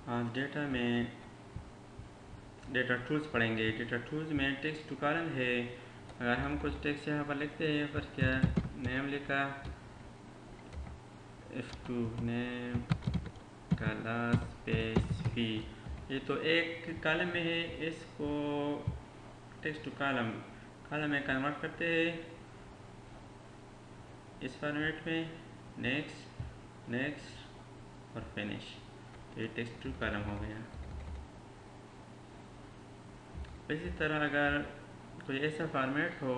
आज डेटा में data tools पढ़ेंगे। डेटा टूल्स में टेक्स्ट टू कॉलम है। अगर हम कुछ टेक्स्ट यहाँ पर लिखते हैं, पर क्या नेम लिखा, F2 नेम क्लास स्पेस फी, ये तो एक कॉलम में है। इसको टेक्स्ट टू कॉलम में कन्वर्ट करते हैं इस फॉर्मेट में, नेक्स्ट नेक्स्ट और फिनिश। तो ये टेक्स्ट टू कॉलम हो गया। इसी तरह अगर कोई ऐसा फॉर्मेट हो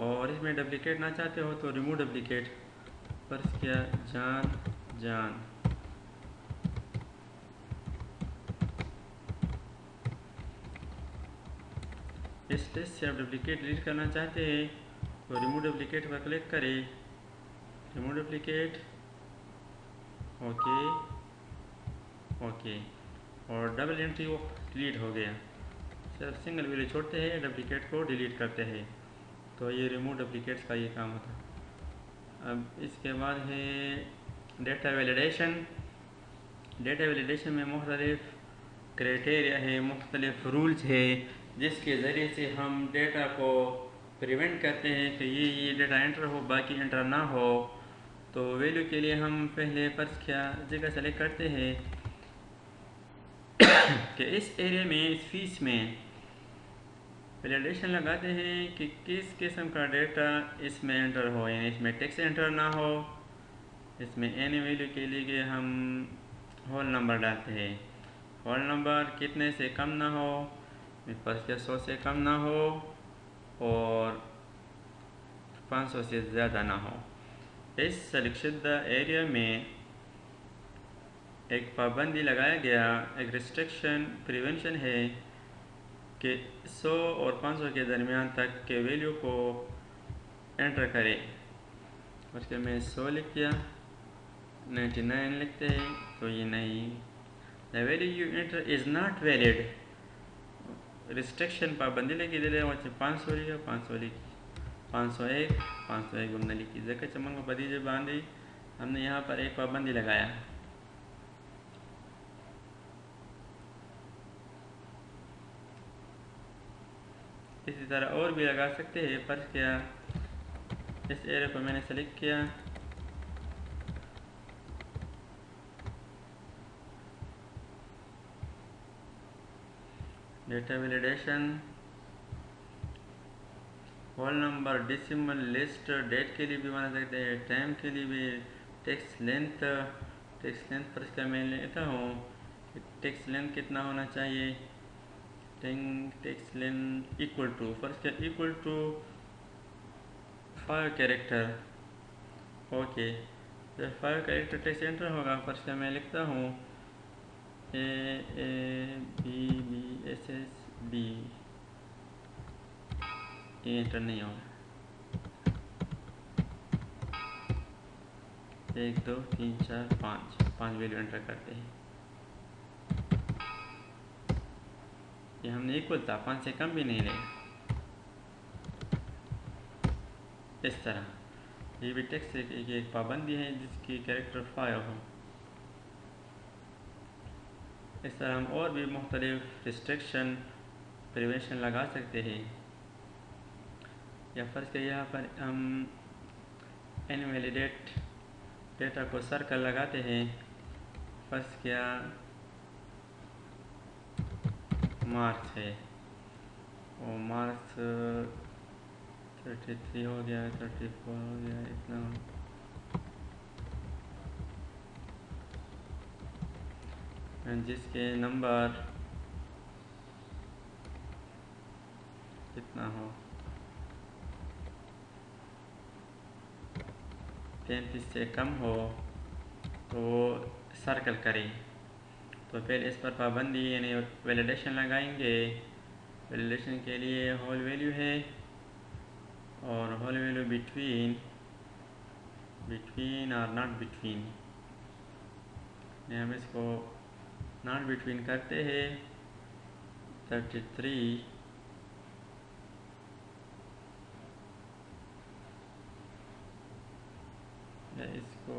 और इसमें डुप्लिकेट ना चाहते हो तो रिमूव डुप्लिकेट पर क्या जान इस लिस्ट से आप डुप्लिकेट डिलीट करना चाहते हैं तो रिमूव डुप्लिकेट पर क्लिक करें, रिमूव डुप्लिकेट, ओके और डबल एंट्री वो डिलीट हो गया। सिर्फ सिंगल वैल्यू छोड़ते हैं, डुप्लिकेट को डिलीट करते हैं। तो ये रिमूव डुप्लिकेट्स का ये काम होता है। अब इसके बाद है डेटा वैलिडेशन। डेटा वैलिडेशन में मुख्तलिफ क्राइटेरिया है, मुख्तलिफ रूल्स है, जिसके ज़रिए से हम डेटा को प्रिवेंट करते हैं कि ये डेटा एंटर हो, बाकी एंटर ना हो। तो वैल्यू के लिए हम पहले पर क्या जगह सेलेक्ट करते हैं कि इस एरिया में, इस फीस में वैलिडेशन लगाते हैं कि किस किस्म का डेटा इसमें एंटर हो, यानी इसमें टेक्स्ट एंटर ना हो। इसमें एनी वैल्यू के लिए हम होल नंबर डालते हैं। होल नंबर कितने से कम ना हो, मेरे पास क्या 100 से कम ना हो और 500 से ज़्यादा ना हो। इस सेलेक्शुदा एरिया में एक पाबंदी लगाया गया, एक रिस्ट्रिक्शन प्रिवेंशन है कि 100 और 500 के दरमियान तक के वैल्यू को एंटर करें। उसके में 100 लिख दिया, 99 लिखते हैं तो ये नहीं, the value you enter is not valid. Restriction पाबंदी लगी दे 500 लिखा, 500 लिखी, 501 501 हमने लिखी। जगह चमंग बदी जब बांधी, हमने यहाँ पर एक पाबंदी लगाया। इसी तरह और भी लगा सकते हैं, पर क्या इस एरिया को मैंने सेलेक्ट किया, data validation, whole number, decimal, list, date के लिए भी बना सकते हैं, टाइम के लिए भी, टेक्स्ट लेंथ पर इसका मैं लेता हूँ टेक्स्ट लेंथ कितना होना चाहिए, text length equal to, first क्या इक्वल टू 5 कैरेक्टर। ओके, जब 5 कैरेक्टर टेक्स्ट एंटर होगा, फर्स्ट क्या मैं लिखता हूँ AABBSSB, ये एंटर नहीं होगा। 1 2 3 4 5 वैल्यू एंटर करते हैं। ये हमने इक्वल था, 5 से कम भी नहीं रहे। इस तरह ये भी टेक्स्ट की एक पाबंदी है जिसकी कैरेक्टर 5 हो। इस तरह हम और भी मुख्तलिफ रिस्ट्रिक्शन प्रिवेंशन लगा सकते हैं। या फर्ज के यहाँ पर हम इनवैलिडेट डेटा को सर्कल लगाते हैं। फर्स्ट क्या मार्क्स है, और मार्क्स 33 हो गया, 34 हो गया, इतना जिसके नंबर कितना हो, 33 से कम हो तो सर्कल करें। तो फिर इस पर पाबंदी यानी वैलिडेशन लगाएंगे। वैलिडेशन के लिए होल वैल्यू है और होल वैल्यू बिटवीन और नॉट बिटवीन, हम इसको नॉट बिटवीन करते हैं 33, इसको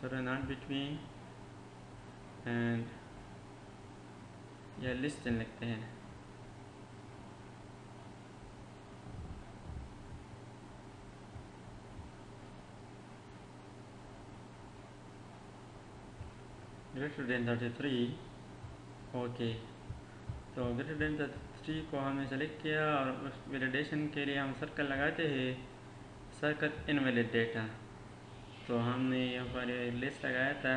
sorry not between and या लिस्ट लिखते हैं। ग्रेटर देन 33 ओके, तो ग्रेटर देन 33 को हमने सेलेक्ट किया और उस वैलिडेशन के लिए हम सर्कल लगाते हैं, सर्कल इनवैलिड डेटा। तो हमने यहाँ पर लिस्ट लगाया था,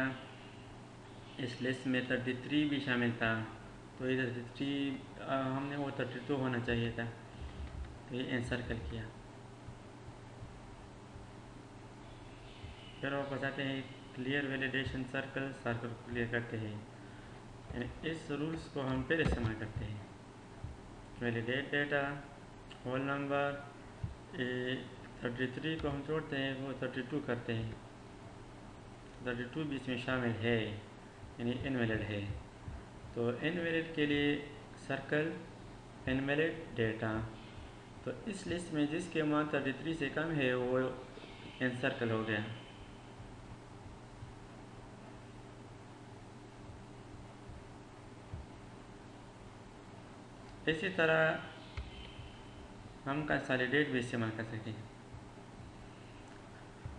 इस लिस्ट में 33 भी शामिल था, तो ये 33 हमने वो 32 होना चाहिए था, तो ये एनसर्कल किया। फिर वापस आते हैं क्लियर वैलिडेशन सर्कल, सर्कल को क्लियर करते हैं, यानी इस रूल्स को हम फिर इस्तेमाल करते हैं। वैलिडेट डेटा होल नंबर 33 को हम छोड़ते हैं, वो 32 करते हैं, 32 भी इसमें शामिल है यानी इनवैलिड है। तो इनवैलिड के लिए सर्कल इनवैलिड डेटा, तो इस लिस्ट में जिसके मान 33 से कम है वो एनसर्कल हो गया। इसी तरह हम कंसोलिडेट भी इस्तेमाल कर सकते हैं।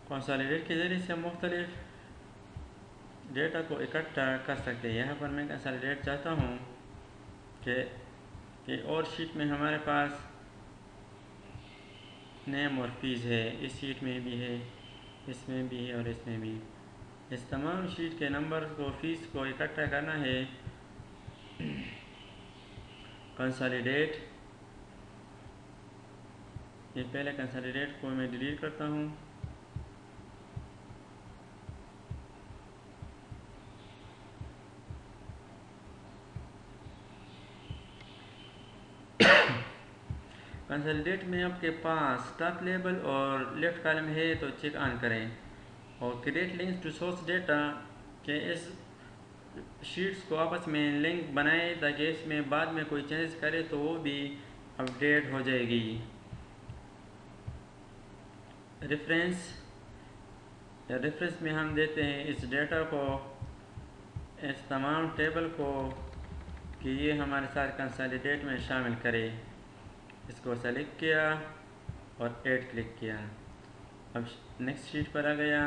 कंसोलिडेट के ज़रिए से हम मुख्तलिफ डेटा को इकट्ठा कर सकते हैं। यहाँ पर मैं कंसोलिडेट चाहता हूँ कि और शीट में हमारे पास नेम और फीस है, इस शीट में भी है, इसमें भी है और इसमें भी। इस तमाम शीट के नंबर को, फीस को इकट्ठा करना है। कंसोलिडेट, ये पहले कंसोलिडेट को मैं डिलीट करता हूँ। कंसोलिडेट में आपके पास टॉप लेबल और लेफ्ट कॉलम है तो चेक ऑन करें, और create links to source data के इस शीट्स को आपस में लिंक बनाए ताकि इसमें बाद में कोई चेंज करे तो वो भी अपडेट हो जाएगी। रेफरेंस में हम देते हैं इस डेटा को, इस तमाम टेबल को कि ये हमारे साथ कंसोलिडेट में शामिल करे। इसको सेलेक्ट किया और ऐड क्लिक किया। अब नेक्स्ट शीट पर आ गया,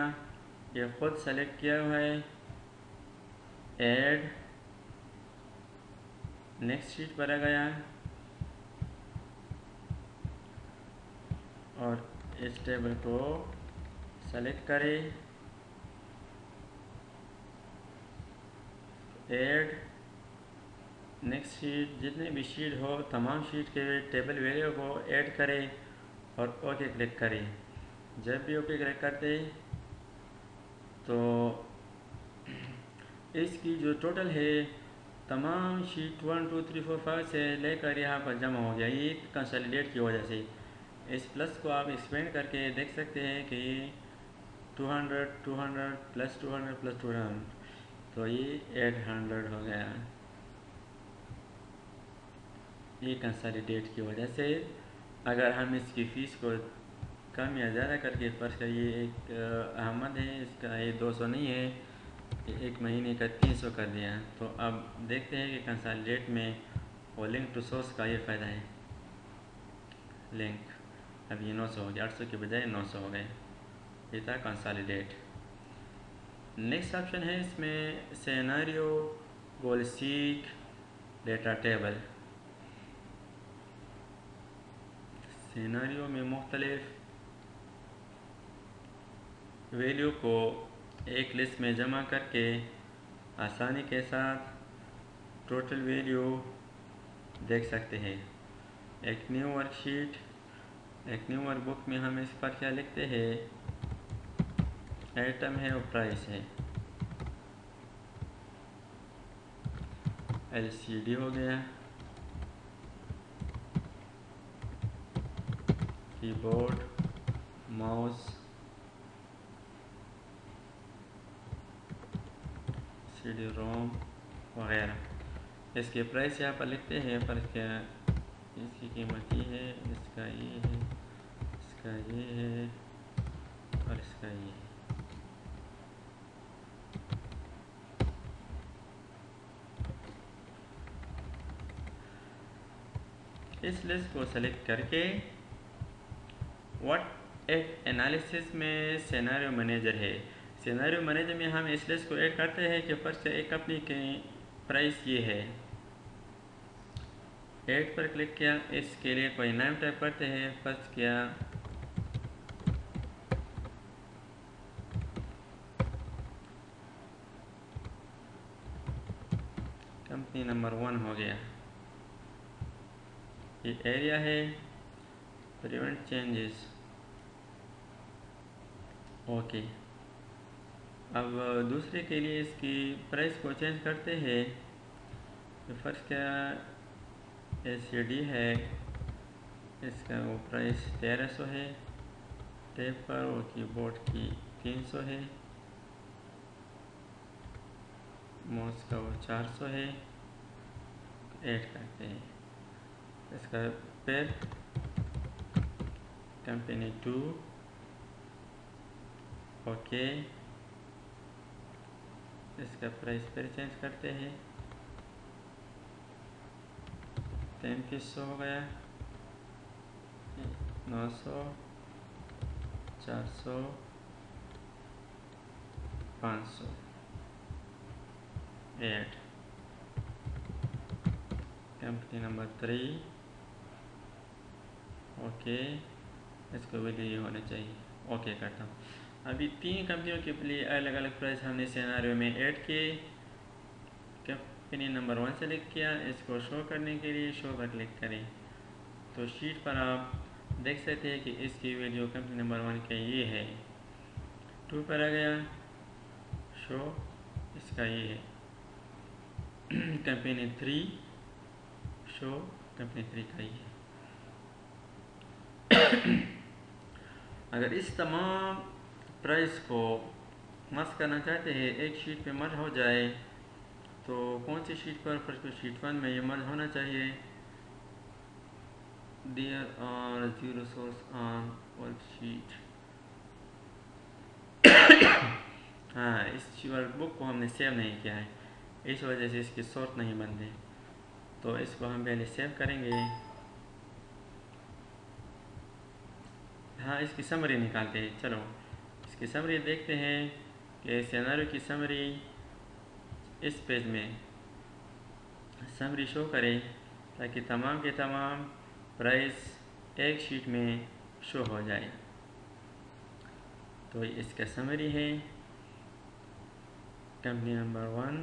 ये खुद सेलेक्ट किया हुआ है, ऐड। नेक्स्ट शीट पर आ गया और इस टेबल को सेलेक्ट करें, ऐड। नेक्स्ट शीट, जितने भी शीट हो तमाम शीट के टेबल वैल्यू को ऐड करें और ओके क्लिक करें। जब भी ओके क्लिक करते तो इसकी जो टोटल है तमाम शीट 1 2 3 4 5 से लेकर यहाँ पर जमा हो गया। ये कंसोलिडेट की वजह से इस प्लस को आप एक्सपेंड करके देख सकते हैं कि 200 200 प्लस 200 प्लस 200, तो ये 800 हो गया। ये कंसोलिडेट की वजह से अगर हम इसकी फ़ीस को कम या ज़्यादा करके, पर ये एक अहमद है, इसका ये 200 नहीं है, एक महीने का 300 कर दिया। तो अब देखते हैं कि कंसोलिडेट में वो लिंक टू सोर्स का ये फ़ायदा है। लिंक अब ये 900 हो गया, 800 के बजाय 900 हो गए। ये था कंसोलिडेट। नेक्स्ट ऑप्शन है इसमें सिनेरियो, गोल सीक, डेटा टेबल। सिनेरियो में मुख्तलिफ वैल्यू को एक लिस्ट में जमा करके आसानी के साथ टोटल वैल्यू देख सकते हैं। एक न्यू वर्कशीट, एक न्यू वर्कबुक में हम इस पर क्या लिखते हैं, आइटम है और प्राइस है। LCD हो गया, कीबोर्ड, माउस, CD-ROM वगैरह। इसके प्राइस यहाँ पर लिखते हैं, पर इसकी कीमत ये है, इसका ये है, इसका ये है और इसका ये है। इस लिस्ट को सेलेक्ट करके व्हाट इफ एनालिसिस में सिनेरियो मैनेजर है। सिनेरियो मैनेजर में हम इस लिस्ट को ऐड करते हैं कि फर्स्ट एक कंपनी की प्राइस ये है। ऐड पर क्लिक किया, इसके लिए कोई नाम टाइप करते हैं। फर्स्ट किया कंपनी नंबर 1 हो गया। ये एरिया है, प्रिवेंट चेंजेस, ओके। अब दूसरे के लिए इसकी प्राइस को चेंज करते हैं। तो फर्स्ट क्या एलसीडी है, इसका वो प्राइस 1300 है। टेप पर वो कीबोर्ड की 300 है। माउस का वो 400 है। ऐड करते हैं। इसका फिर कंपनी 2, ओके। इसका प्राइस फिर चेंज करते हैं। 3300 हो गया, 900, 400, 500 ऐड। Company number 3, okay. इसको वैल्यू ये होना चाहिए, ओके करता हूँ। अभी 3 कंपनियों के लिए अलग अलग प्राइस हमने सिनेरियो में ऐड किए। कंपनी नंबर 1 सेलेक्ट किया, इसको शो करने के लिए शो पर क्लिक करें तो शीट पर आप देख सकते हैं कि इसकी वैल्यू कंपनी नंबर 1 के ये है। 2 पर आ गया, शो इसका ये है। कंपनी 3, शो कंपनी 3 का ये है। अगर इस तमाम प्राइस को मर्ज करना चाहते हैं, एक शीट पे मर्ज हो जाए, तो कौन सी शीट पर? फर्स्ट शीट 1 में ये मर्ज होना चाहिए। There are 0 source on worksheet. हाँ, इस वर्कबुक को हमने सेव नहीं किया है, इस वजह से इसके सोर्स नहीं बनते। तो इसको हम पहले सेव करेंगे। हाँ, इसकी समरी निकालते हैं। चलो इसकी समरी देखते हैं कि सिनेरियो की समरी इस पेज में समरी शो करें ताकि तमाम के तमाम प्राइस एक शीट में शो हो जाए। तो इसका समरी है कंपनी नंबर 1,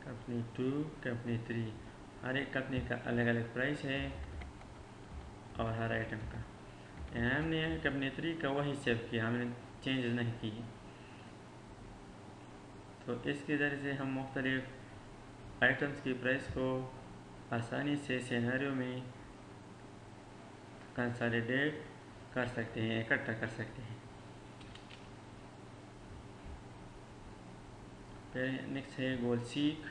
कंपनी 2, कंपनी 3। हर एक कंपनी का अलग अलग प्राइस है और हर आइटम का। हमने कंपनी 3 का वही सेव किया, हमने चेंज नहीं किए। तो इसके ज़रिए से हम मुख्तलिफ आइटम्स की प्राइस को आसानी से सिनेरियो में कंसोलिडेट कर सकते हैं, इकट्ठा कर सकते हैं। फिर नेक्स्ट है गोल सीक।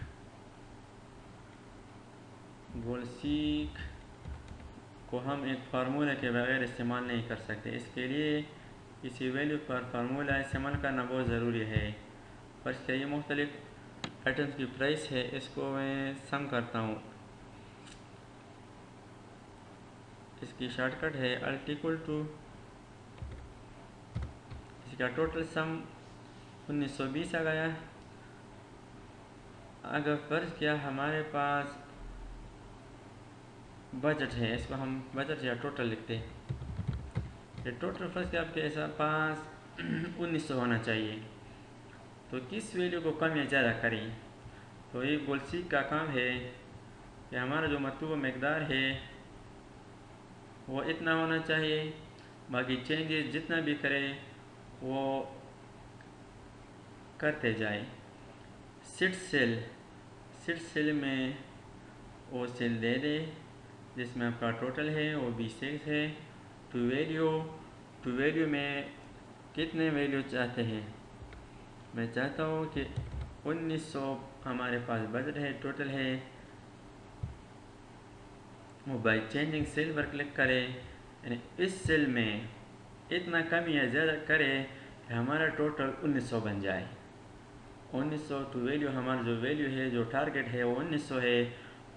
गोल सीक को हम एक फार्मूला के बगैर इस्तेमाल नहीं कर सकते। इसके लिए किसी वैल्यू पर फार्मूला इस्तेमाल करना बहुत ज़रूरी है। फर्स्ट ये मुख्तलिफ आइटम्स की प्राइस है, इसको मैं सम करता हूँ। इसकी शॉर्टकट है अल्ट इक्वल टू, इसका टोटल सम 1920 आ गया। अगर फर्ज किया हमारे पास बजट है, इसको हम बजट या टोटल लिखते हैं। ये टोटल फर्ज किया आपके पास 1900 होना चाहिए। तो किस वैल्यू को कम या ज़्यादा करें? तो ये गोल सीक का काम है कि हमारा जो मतलूबा मकदार है वो इतना होना चाहिए, बाकी चेंजेस जितना भी करें वो करते जाए। सिट सेल में वो सेल दे दे जिसमें आपका टोटल है वो 26 है। टू वैल्यू में कितने वैल्यू चाहते हैं? मैं चाहता हूँ कि 1900 हमारे पास बजट है, टोटल है। वो बाई चेंजिंग सेल पर क्लिक करें, यानी इस सेल में इतना कम या ज़्यादा करें कि हमारा टोटल 1900 बन जाए। 1900 टू वैल्यू, हमारा जो वैल्यू है, जो टारगेट है वो 1900 है।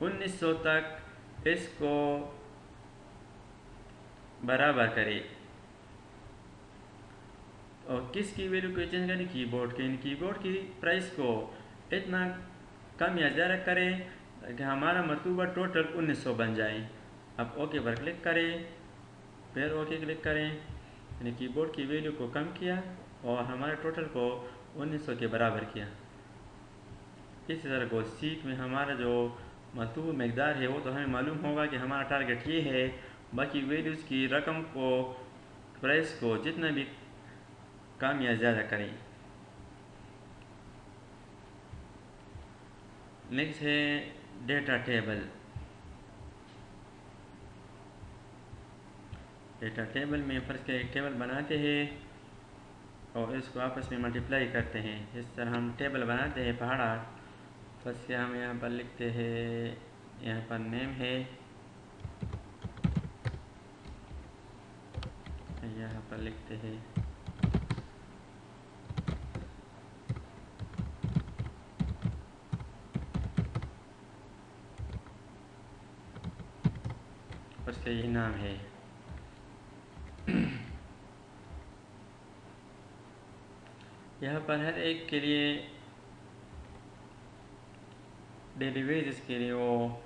1900 तक इसको बराबर करें। और किसकी वैल्यू को चेंज करें? कीबोर्ड के। इन कीबोर्ड की प्राइस को इतना कम या ज़्यादा करें कि हमारा मतलूबा टोटल 1900 बन जाए। अब ओके पर क्लिक करें, फिर ओके क्लिक करें, यानी कीबोर्ड की वैल्यू को कम किया और हमारे टोटल को 1900 के बराबर किया। इसी तरह को सीख में हमारा जो मतलूब मकदार है वो तो हमें मालूम होगा कि हमारा टारगेट ये है। बाकी वैल्यूज़ की रकम को, प्राइस को जितना भी कम या ज़्यादा करें। नेक्स्ट है डेटा टेबल। डेटा टेबल में फर्स्ट के एक टेबल बनाते हैं और इसको आपस में मल्टीप्लाई करते हैं। इस तरह हम टेबल बनाते हैं पहाड़ा। फर्स्ट के हम यहाँ पर लिखते हैं, यहाँ पर नेम है, यहाँ पर लिखते हैं उसका यही नाम है। यहाँ पर हर एक के लिए डेली वेजेस के लिए वो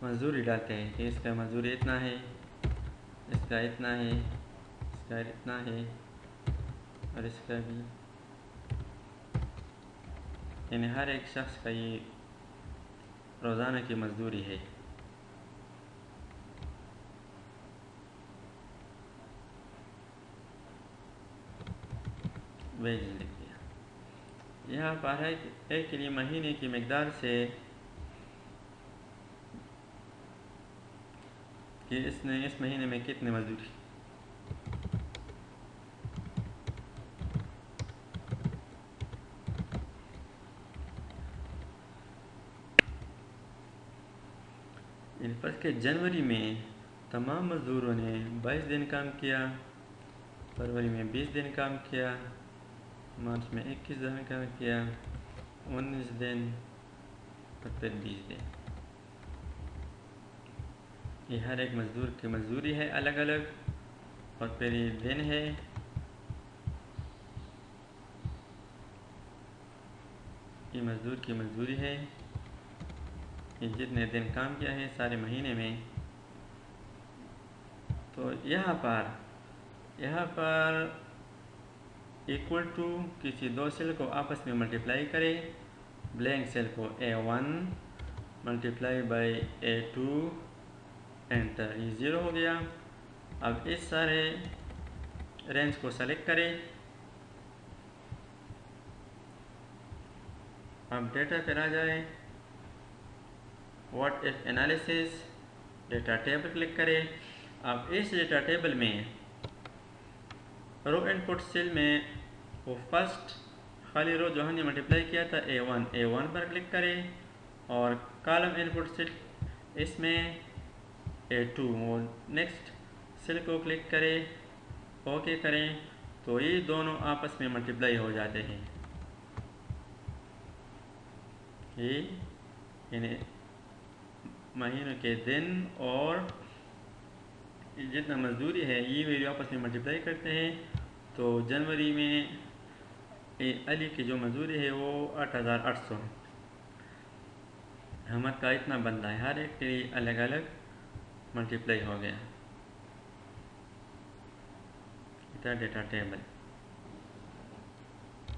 मजदूरी डालते हैं कि इसका मजदूरी इतना है, इसका इतना है, इसका इतना है और इसका भी, यानी हर एक शख्स का ये रोज़ाना की मजदूरी है। वेजेस लिख दिया। यहाँ पर है एक के लिए महीने की मकदार से कि इसने इस महीने में कितने मजदूरी, इन पर के जनवरी में तमाम मजदूरों ने 22 दिन काम किया, फरवरी में 20 दिन काम किया, मार्च में 21 दिन काम किया, 19 दिन और फिर 20 दिन। ये हर एक मजदूर की मजदूरी है अलग अलग। और फिर ये दिन है, ये मजदूर की मजदूरी है, ये जितने दिन काम किया है सारे महीने में। तो यहाँ पर इक्वल टू किसी दो सेल को आपस में मल्टीप्लाई करें। ब्लैंक सेल को A1 multiply by A2, enter, ये 0 हो गया। अब इस सारे रेंज को सेलेक्ट करें। अब डेटा पर आ जाए, what if analysis, data table click करें। अब इस डेटा टेबल में रो इनपुट सेल में वो फर्स्ट खाली रो जो हमने मल्टीप्लाई किया था A1 पर क्लिक करें और कॉलम इनपुट सेल इसमें A2 और नेक्स्ट सेल को क्लिक करें, ओके करें, तो ये दोनों आपस में मल्टीप्लाई हो जाते हैं। ये यानी महीनों के दिन और जितना मजदूरी है ये वैल्यू आपस में मल्टीप्लाई करते हैं। तो जनवरी में अली की जो मजदूरी है वो 8800 है। हमद का इतना बंदा है, हर एक के लिए अलग अलग मल्टीप्लाई हो गया। Data table.